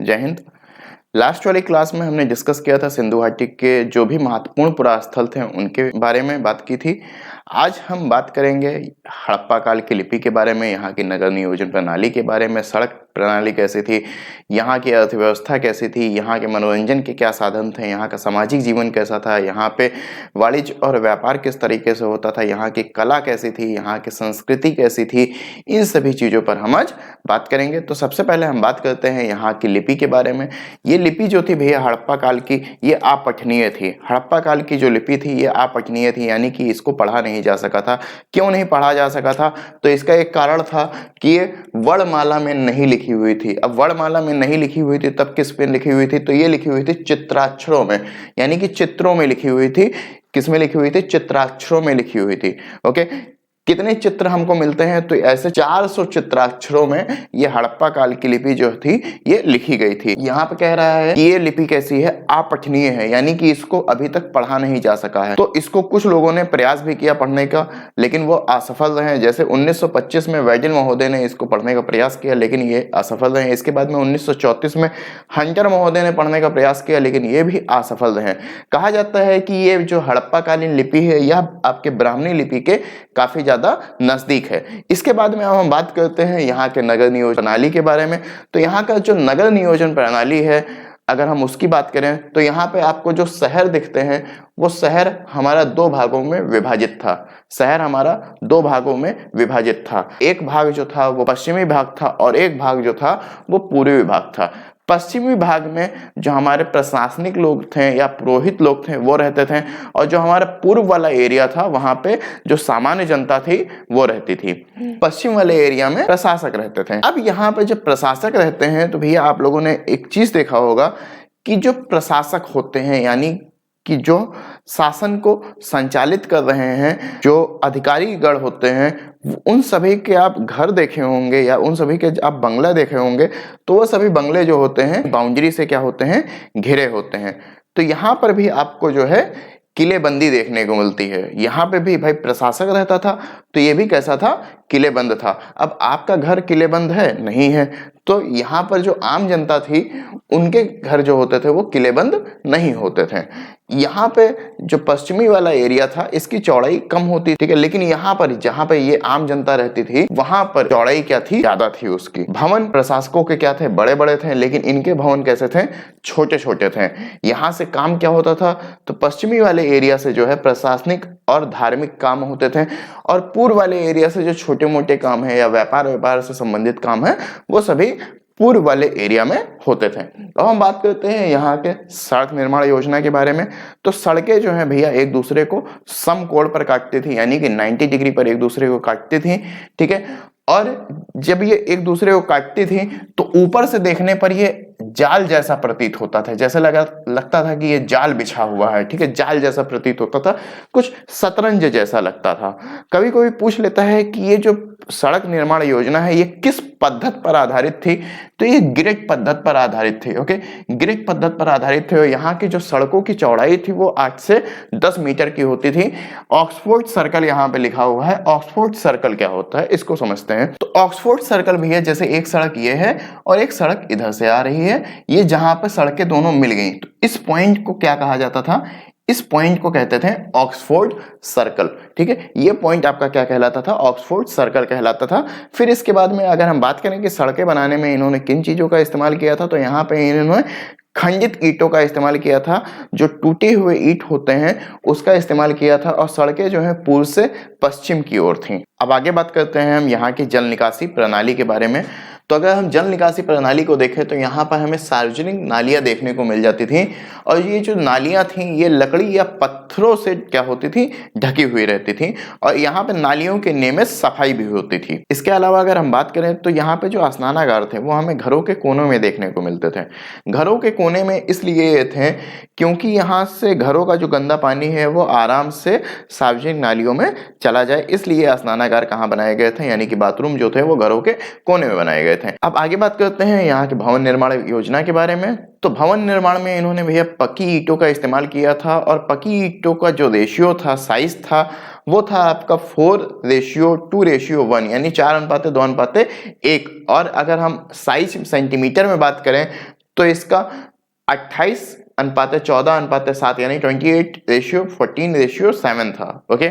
जय हिंद। लास्ट वाली क्लास में हमने डिस्कस किया था सिंधु घाटी के जो भी महत्वपूर्ण पुरास्थल थे उनके बारे में बात की थी। आज हम बात करेंगे हड़प्पा काल की लिपि के बारे में, यहाँ की नगर नियोजन प्रणाली के बारे में, सड़क प्रणाली कैसी थी, यहाँ की अर्थव्यवस्था कैसी थी, यहाँ के मनोरंजन के क्या साधन थे, यहाँ का सामाजिक जीवन कैसा था, यहाँ पे वाणिज्य और व्यापार किस तरीके से होता था, यहाँ की कला कैसी थी, यहाँ की संस्कृति कैसी थी। इन सभी चीज़ों पर हम आज बात करेंगे। तो सबसे पहले हम बात करते हैं यहाँ की लिपि के बारे में। ये लिपि जो थी भैया हड़प्पा काल की, ये अपठनीय थी। हड़प्पा काल की जो लिपि थी ये अपठनीय थी, यानी कि इसको पढ़ा नहीं जा सका था। क्यों नहीं पढ़ा जा सका था? तो इसका एक कारण था कि ये वर्णमाला में नहीं लिखी हुई थी। अब वर्णमाला में नहीं लिखी हुई थी तब किस पे लिखी हुई थी? तो ये लिखी हुई थी चित्राक्षरों में, यानी कि चित्रों में लिखी हुई थी। किस में लिखी हुई थी? चित्राक्षरों में लिखी हुई थी। ओके, कितने चित्र हमको मिलते हैं? तो ऐसे 400 चित्राक्षरों में ये हड़प्पा काल की लिपि जो थी ये लिखी गई थी। यहाँ पे कह रहा है कि ये लिपि कैसी है? अपठनीय है, यानी कि इसको अभी तक पढ़ा नहीं जा सका है। तो इसको कुछ लोगों ने प्रयास भी किया पढ़ने का, लेकिन वो असफल रहे। जैसे 1925 में वैजल महोदय ने इसको पढ़ने का प्रयास किया, लेकिन ये असफल रहे। इसके बाद में 1934 में हंटर महोदय ने पढ़ने का प्रयास किया, लेकिन ये भी असफल रहे। कहा जाता है कि ये जो हड़प्पा कालीन लिपि है यह आपके ब्राह्मणी लिपि के काफी ज्यादा नजदीक है। इसके बाद में अब हम बात करते हैं यहाँ के नगर नियोजन प्रणाली के बारे में। तो यहाँ का जो नगर नियोजन प्रणाली है, अगर हम उसकी बात करें तो यहाँ पे आपको जो शहर दिखते हैं वो शहर हमारा दो भागों में विभाजित था। शहर हमारा दो भागों में विभाजित था। एक भाग जो था वो पश्चिमी भाग था और एक भाग जो था वो पूर्वी भाग था। पश्चिमी भाग में जो हमारे प्रशासनिक लोग थे या पुरोहित लोग थे वो रहते थे, और जो हमारा पूर्व वाला एरिया था वहां पे जो सामान्य जनता थी वो रहती थी। पश्चिम वाले एरिया में प्रशासक रहते थे। अब यहाँ पे जब प्रशासक रहते हैं तो भैया आप लोगों ने एक चीज देखा होगा कि जो प्रशासक होते हैं, यानी कि जो शासन को संचालित कर रहे हैं, जो अधिकारी गण होते हैं, उन सभी के आप घर देखे होंगे या उन सभी के आप बंगला देखे होंगे, तो वो सभी बंगले जो होते हैं बाउंड्री से क्या होते हैं? घिरे होते हैं। तो यहाँ पर भी आपको जो है किलेबंदी देखने को मिलती है। यहाँ पे भी भाई प्रशासक रहता था तो ये भी कैसा था? किलेबंद था। अब आपका घर किलेबंद है? नहीं है। तो यहाँ पर जो आम जनता थी उनके घर जो होते थे वो किलेबंद नहीं होते थे। यहाँ पे जो पश्चिमी वाला एरिया था इसकी चौड़ाई कम होती, ठीक है, लेकिन यहाँ पर जहाँ पे ये आम जनता रहती थी वहां पर चौड़ाई क्या थी? ज्यादा थी उसकी। भवन प्रशासकों के क्या थे? बड़े बड़े थे, लेकिन इनके भवन कैसे थे? छोटे छोटे थे। यहाँ से काम क्या होता था? तो पश्चिमी वाले एरिया से जो है प्रशासनिक और धार्मिक काम होते थे, और पूर्व वाले एरिया से जो छोटे मोटे काम है या व्यापार से संबंधित काम है वो सभी पूर्व वाले एरिया में होते थे। अब हम बात करते हैं यहाँ के सड़क निर्माण योजना के बारे में। तो सड़कें जो है भैया एक दूसरे को समकोण पर काटती थी, यानी कि 90 डिग्री पर एक दूसरे को काटती थी, ठीक है। और जब ये एक दूसरे को काटती थी तो ऊपर से देखने पर ये जाल जैसा प्रतीत होता था, जैसे लगता था कि ये जाल बिछा हुआ है, ठीक है, जाल जैसा प्रतीत होता था, कुछ शतरंज जैसा लगता था। कभी कोई पूछ लेता है कि ये जो सड़क निर्माण योजना है ये किस पद्धति पर आधारित थी? तो ये ग्रिड पद्धति पर आधारित थी। ओके, ग्रिड पद्धति पर आधारित थे। और यहाँ की जो सड़कों की चौड़ाई थी वो 8 से 10 मीटर की होती थी। ऑक्सफोर्ड सर्कल यहाँ पे लिखा हुआ है। ऑक्सफोर्ड सर्कल क्या होता है इसको समझते हैं। तो ऑक्सफोर्ड सर्कल भी है, जैसे एक सड़क ये है और एक सड़क इधर से आ रही है, ये जहां पे सड़कें दोनों मिल गई, तो इस पॉइंट को क्या कहा जाता था? इस पॉइंट को कहते थे ऑक्सफोर्ड सर्कल, ठीक है। ये पॉइंट आपका क्या कहलाता था? ऑक्सफोर्ड सर्कल कहलाता था। फिर इसके बाद में अगर हम बात करें कि सड़कें बनाने में इन्होंने किन चीजों का इस्तेमाल किया था, तो यहाँ पे इन्होंने खंडित ईंटों का इस्तेमाल किया था। जो टूटे हुए ईंट होते हैं उसका इस्तेमाल किया था, और सड़कें जो है पूर्व से पश्चिम की ओर थीं। अब आगे बात करते हैं हम यहाँ की जल निकासी प्रणाली के बारे में। तो अगर हम जल निकासी प्रणाली को देखें तो यहाँ पर हमें सार्वजनिक नालियाँ देखने को मिल जाती थी, और ये जो नालियाँ थीं ये लकड़ी या पत्थरों से क्या होती थी? ढकी हुई रहती थी, और यहाँ पे नालियों के नियमित सफाई भी होती थी। इसके अलावा अगर हम बात करें तो यहाँ पे जो स्नानागार थे वो हमें घरों के कोनों में देखने को मिलते थे। घरों के कोने में इसलिए थे क्योंकि यहाँ से घरों का जो गंदा पानी है वो आराम से सार्वजनिक नालियों में चला जाए, इसलिए स्नानागार कहाँ बनाए गए थे? यानी कि बाथरूम जो थे वो घरों के कोने में बनाए गए थे। अब आगे बात करते हैं यहाँ के भवन निर्माण योजना के बारे में। तो भवन निर्माण में इन्होंने भैया पक्की ईंटों का इस्तेमाल किया था, और पक्की ईंटों का जो रेशियो था, साइज था, वो था आपका 4:2:1, यानी 4:2:1। और अगर हम साइज सेंटीमीटर में बात करें तो इसका 28:14:7 यानी 28:14:7 था। ओके,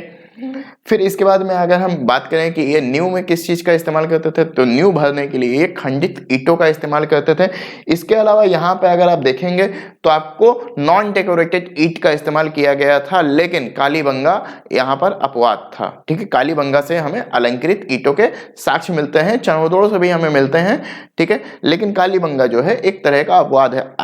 फिर इसके बाद में अगर हम बात करें कि ये नींव में किस चीज का इस्तेमाल करते थे, तो नींव भरने के लिए ये खंडित ईंटों का इस्तेमाल करते थे। इसके अलावा यहाँ पे अगर आप देखेंगे तो आपको नॉन डेकोरेटेड ईंट का इस्तेमाल किया गया था, लेकिन कालीबंगा यहाँ पर अपवाद था। ठीक है, कालीबंगा से हमें अलंकृत ईंटों के साक्ष्य मिलते हैं, चरणोदोड़ से भी हमें मिलते हैं। ठीक है, लेकिन कालीबंगा जो है एक तरह का अपवाद है।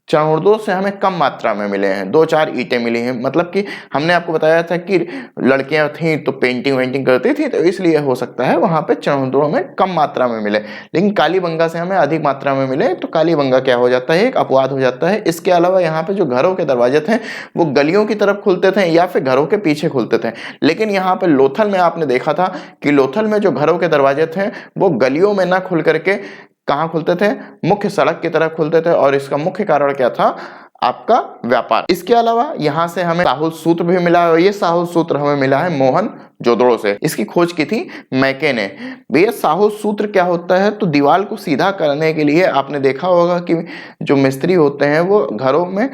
चरणोदोड़ से हमें कम मात्रा में मिले हैं, 2-4 ईंटें मिली हैं। मतलब कि हमने आपको बताया था कि लड़कियां थीं तो पेंटिंग वेंटिंग करती थी, तो इसलिए हो सकता है वहां पे चरणोदोड़ में कम मात्रा में मिले, लेकिन कालीबंगा से हमें अधिक मात्रा में मिले, तो कालीबंगा क्या हो जाता है, एक अपवाद हो जाता है। इसके अलावा यहाँ पे जो घरों के दरवाजे थे वो गलियों की तरफ खुलते थे या फिर घरों के पीछे खुलते थे, लेकिन यहाँ पे लोथल में आपने देखा था कि लोथल में जो घरों के दरवाजे थे वो गलियों में ना खुल करके कहाँ खुलते थे, मुख्य सड़क की तरफ खुलते थे। और इसका मुख्य कारण क्या था, आपका व्यापार। इसके अलावा यहाँ से हमें साहुल सूत्र भी मिला है, ये साहुल सूत्र हमें मिला है मोहन जोदड़ो से। इसकी खोज की थी मैके ने। भैया साहुल सूत्र क्या होता है, तो दीवार को सीधा करने के लिए आपने देखा होगा कि जो मिस्त्री होते हैं वो घरों में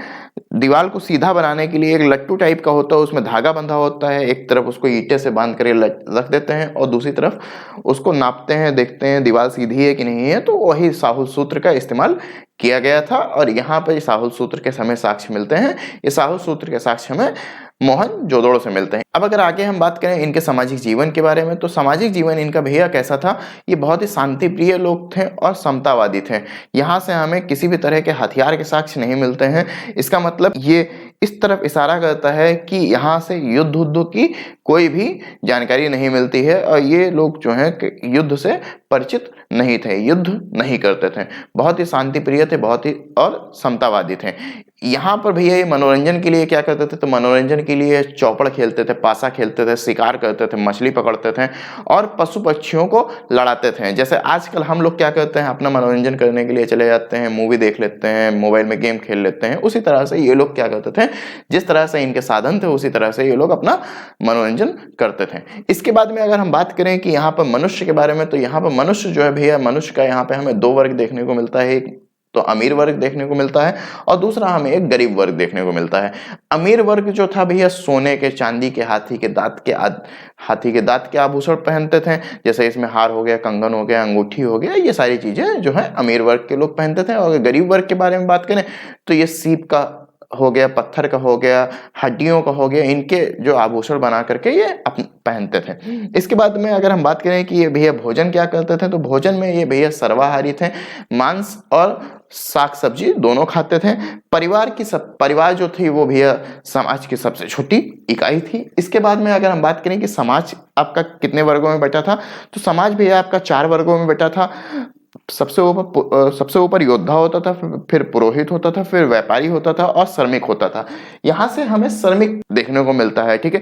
दीवार को सीधा बनाने के लिए एक लट्टू टाइप का होता है, उसमें धागा बंधा होता है, एक तरफ उसको ईंटे से बांध कर रख देते हैं और दूसरी तरफ उसको नापते हैं, देखते हैं दीवार सीधी है कि नहीं है, तो वही साहुल सूत्र का इस्तेमाल किया गया था। और यहाँ पर साहुल सूत्र के हमें साक्ष्य मिलते हैं, ये साहुल सूत्र के साक्ष्य हमें मोहन जोदड़ो से मिलते हैं। अब अगर आगे हम बात करें इनके सामाजिक जीवन के बारे में, तो सामाजिक जीवन इनका भैया कैसा था, ये बहुत ही शांति प्रिय लोग थे और समतावादी थे। यहाँ से हमें किसी भी तरह के हथियार के साक्ष्य नहीं मिलते हैं। इसका मतलब ये इस तरफ इशारा करता है कि यहाँ से युद्ध की कोई भी जानकारी नहीं मिलती है, और ये लोग जो हैं युद्ध से परिचित नहीं थे, युद्ध नहीं करते थे, बहुत ही शांति प्रिय थे, बहुत ही और समतावादी थे। यहाँ पर भैया ये मनोरंजन के लिए क्या करते थे, तो मनोरंजन के लिए चौपड़ खेलते थे, पासा खेलते थे, शिकार करते थे, मछली पकड़ते थे और पशु पक्षियों को लड़ाते थे। जैसे आजकल हम लोग क्या करते हैं, अपना मनोरंजन करने के लिए चले जाते हैं, मूवी देख लेते हैं, मोबाइल में गेम खेल लेते हैं, उसी तरह से ये लोग क्या करते थे, जिस तरह से इनके साधन थे उसी तरह से ये लोग अपना मनोरंजन करते थे। इसके बाद में अगर हम बात करें कि यहाँ पर मनुष्य के बारे में, तो यहाँ पर मनुष्य जो है भैया, मनुष्य का यहाँ पे हमें 2 वर्ग देखने को मिलता है, एक तो अमीर वर्ग देखने को मिलता है और दूसरा हमें एक गरीब वर्ग देखने को मिलता है। अमीर वर्ग जो था भैया सोने के, चांदी के, हाथी के दांत के आभूषण पहनते थे, जैसे इसमें हार हो गया, कंगन हो गया, अंगूठी हो गया, ये सारी चीजें जो है अमीर वर्ग के लोग पहनते थे। और गरीब वर्ग के बारे में बात करें तो ये सीप का हो गया, पत्थर का हो गया, हड्डियों का हो गया, इनके जो आभूषण बना करके ये पहनते थे। इसके बाद में अगर हम बात करें कि ये भैया भोजन क्या करते थे, तो भोजन में ये भैया सर्वाहारी थे, मांस और साग सब्जी दोनों खाते थे। परिवार जो थी वो भैया समाज की सबसे छोटी इकाई थी। इसके बाद में अगर हम बात करें कि समाज आपका कितने वर्गों में बटा था, तो समाज भैया आपका 4 वर्गों में बटा था। सबसे ऊपर योद्धा होता था, फिर पुरोहित होता था, फिर व्यापारी होता था और श्रमिक होता था। यहां से हमें श्रमिक देखने को मिलता है। ठीक है,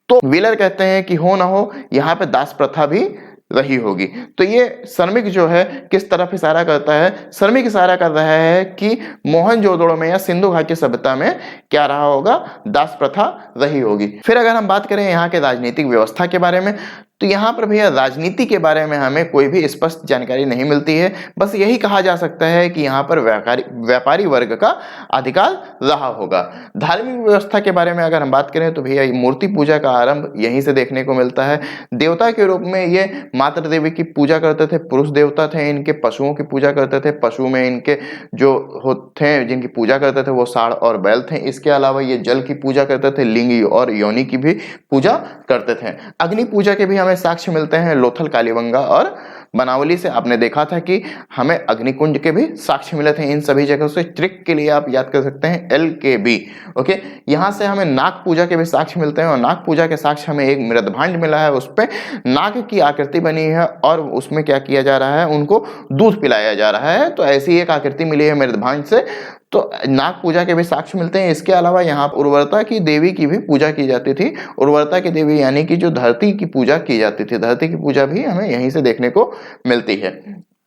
तो व्हीलर कहते हैं कि हो ना हो यहाँ पे दास प्रथा भी रही होगी। तो ये श्रमिक जो है किस तरफ इशारा करता है, श्रमिक इशारा कर रहा है कि मोहनजोदड़ो में या सिंधु घाटी सभ्यता में क्या रहा होगा, दास प्रथा रही होगी। फिर अगर हम बात करें यहाँ के राजनीतिक व्यवस्था के बारे में, तो यहाँ पर भैया राजनीति के बारे में हमें कोई भी स्पष्ट जानकारी नहीं मिलती है। बस यही कहा जा सकता है कि यहाँ पर व्यापारी वर्ग का अधिकार रहा होगा। धार्मिक व्यवस्था के बारे में अगर हम बात करें तो भैया मूर्ति पूजा का आरंभ यहीं से देखने को मिलता है। देवता के रूप में ये मातृ देवी की पूजा करते थे, पुरुष देवता थे इनके, पशुओं की पूजा करते थे, पशु में इनके जो थे जिनकी पूजा करते थे वो साढ़ और बैल थे। इसके अलावा ये जल की पूजा करते थे, लिंग और योनि की भी पूजा करते थे। अग्नि पूजा के भी हमें साक्ष्य मिलते हैं लोथल, कालीबंगा और बनावली से। आपने देखा था कि हमें अग्निकुंड के भी साक्ष्य मिले थे। इन सभी जगहों से ट्रिक के लिए आप याद कर सकते हैं LKB। ओके, यहाँ से हमें नाग पूजा के भी साक्ष्य मिलते हैं और नाग पूजा के साक्ष्य हमें एक मृदभांड मिला है, उस पर नाग की आकृति बनी है और उसमें क्या किया जा रहा है, उनको दूध पिलाया जा रहा है। तो ऐसी एक आकृति मिली है मृदभांड से, तो नाग पूजा के भी साक्ष्य मिलते हैं। इसके अलावा यहाँ उर्वरता की देवी की भी पूजा की जाती थी। उर्वरता की देवी यानी कि जो धरती की पूजा की जाती थी, धरती की पूजा भी हमें यहीं से देखने को मिलती है।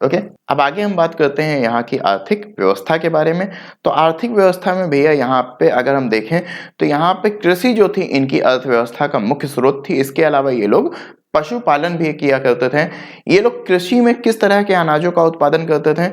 ओके, अब आगे हम बात करते हैं यहाँ की आर्थिक व्यवस्था के बारे में। तो आर्थिक व्यवस्था में भैया यहाँ पे अगर हम देखें तो यहाँ पे कृषि जो थी इनकी अर्थव्यवस्था का मुख्य स्रोत थी। इसके अलावा ये लोग पशुपालन भी किया करते थे। ये लोग कृषि में किस तरह के अनाजों का उत्पादन करते थे,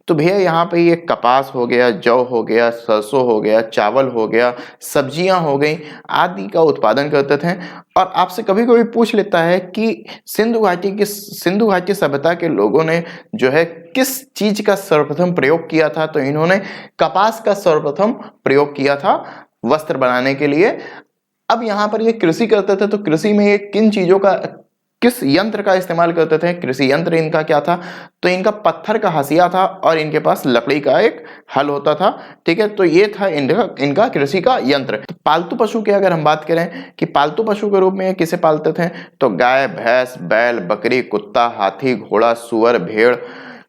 तो भैया यहाँ पे ये कपास हो गया, जौ हो गया, सरसों हो गया, चावल हो गया, सब्जियां हो गई आदि का उत्पादन करते थे। और आपसे कभी कभी पूछ लेता है कि सिंधु घाटी सभ्यता के लोगों ने जो है किस चीज का सर्वप्रथम प्रयोग किया था, तो इन्होंने कपास का सर्वप्रथम प्रयोग किया था वस्त्र बनाने के लिए। अब यहाँ पर ये कृषि करते थे, तो कृषि में ये किन चीजों का, किस यंत्र का इस्तेमाल करते थे, कृषि यंत्र इनका क्या था, तो इनका पत्थर का हसिया था और इनके पास लकड़ी का एक हल होता था। ठीक है, तो ये था इनका कृषि का यंत्र। तो पालतू पशु की अगर हम बात करें कि पालतू पशु के रूप में किसे पालते थे, तो गाय, भैंस, बैल, बकरी, कुत्ता, हाथी, घोड़ा, सुअर, भेड़,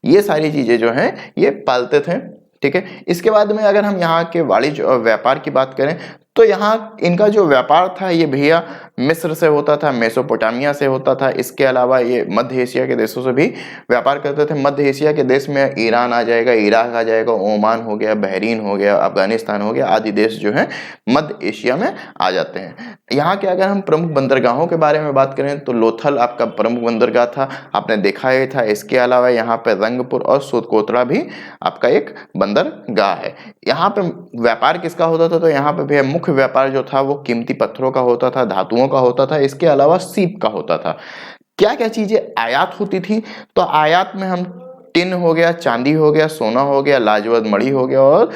ये सारी चीजें जो हैं ये पालते थे। ठीक है, इसके बाद में अगर हम यहाँ के वाणिज्य और व्यापार की बात करें, तो यहाँ इनका जो व्यापार था ये भैया मिस्र से होता था, मेसोपोटामिया से होता था। इसके अलावा ये मध्य एशिया के देशों से भी व्यापार करते थे। मध्य एशिया के देश में ईरान आ जाएगा, इराक आ जाएगा, ओमान हो गया, बहरीन हो गया, अफगानिस्तान हो गया आदि देश जो है मध्य एशिया में आ जाते हैं। यहाँ के अगर हम प्रमुख बंदरगाहों के बारे में बात करें, तो लोथल आपका प्रमुख बंदरगाह था, आपने देखा ही था। इसके अलावा यहाँ पे रंगपुर और सूतकोतरा भी आपका एक बंदरगाह है। यहाँ पे व्यापार किसका होता था, तो यहाँ पे भैया मुख्य व्यापार जो था वो कीमती पत्थरों का होता था, धातुओं का होता था, इसके अलावा सीप का होता था। क्या क्या चीजें आयात होती थी, तो आयात में हम टिन हो गया, चांदी हो गया, सोना हो गया, लाजवत मणि हो गया और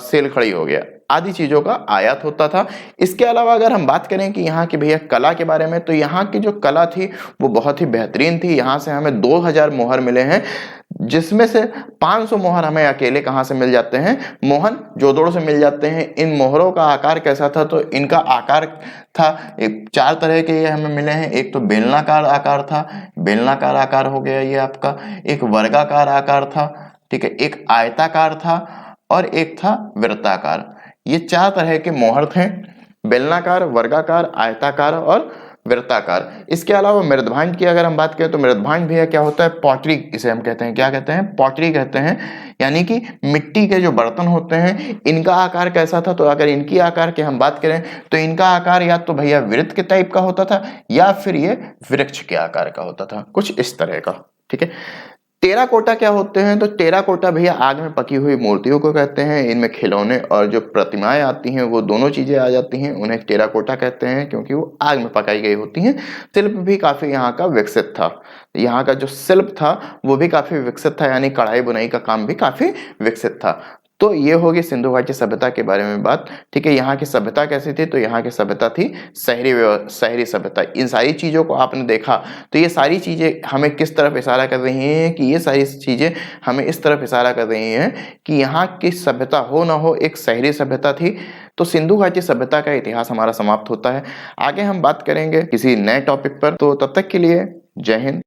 सेलखड़ी हो गया आदि चीजों का आयात होता था। इसके अलावा अगर हम बात करें कि यहाँ की भैया कला के बारे में, तो यहाँ की जो कला थी वो बहुत ही बेहतरीन थी। यहाँ से हमें 2000 मोहर मिले हैं, जिसमें से 500 मोहर हमें अकेले कहाँ से मिल जाते हैं, मोहन जोदड़ों से मिल जाते हैं। इन मोहरों का आकार कैसा था, तो इनका आकार था एक 4 तरह के ये हमें मिले हैं। एक तो बेलनाकार आकार था, बेलनाकार आकार हो गया ये आपका, एक वर्गाकार आकार था, ठीक है, एक आयताकार था और एक था वृत्ताकार। ये 4 तरह के मोहर थे, बेलनाकार, वर्गाकार, आयताकार और वृत्ताकार। इसके अलावा मृदभांड की अगर हम बात करें, तो मृदभांड भैया क्या होता है, पॉटरी इसे हम कहते हैं। क्या कहते हैं, पॉटरी कहते हैं। यानी कि मिट्टी के जो बर्तन होते हैं इनका आकार कैसा था, तो अगर इनकी आकार की हम बात करें तो इनका आकार या तो भैया वृत्त के टाइप का होता था या फिर ये वृक्ष के आकार का होता था, कुछ इस तरह का। ठीक है, टेराकोटा क्या होते हैं, तो टेराकोटा भैया आग में पकी हुई मूर्तियों को कहते हैं। इनमें खिलौने और जो प्रतिमाएं आती हैं वो दोनों चीजें आ जाती हैं, उन्हें टेराकोटा कहते हैं क्योंकि वो आग में पकाई गई होती हैं। शिल्प भी काफी यहाँ का विकसित था, यहाँ का जो शिल्प था वो भी काफी विकसित था, यानी कढ़ाई बुनाई का काम भी काफी विकसित था। तो ये होगी सिंधु घाटी सभ्यता के बारे में बात। ठीक है, यहाँ की सभ्यता कैसी थी, तो यहाँ की सभ्यता थी शहरी सभ्यता। इन सारी चीजों को आपने देखा, तो ये सारी चीजें हमें किस तरफ इशारा कर रही हैं, कि ये सारी चीजें हमें इस तरफ इशारा कर रही हैं कि यहाँ की सभ्यता हो ना हो एक शहरी सभ्यता थी। तो सिंधु घाटी सभ्यता का इतिहास हमारा समाप्त होता है। आगे हम बात करेंगे किसी नए टॉपिक पर, तो तब तक के लिए जय हिंद।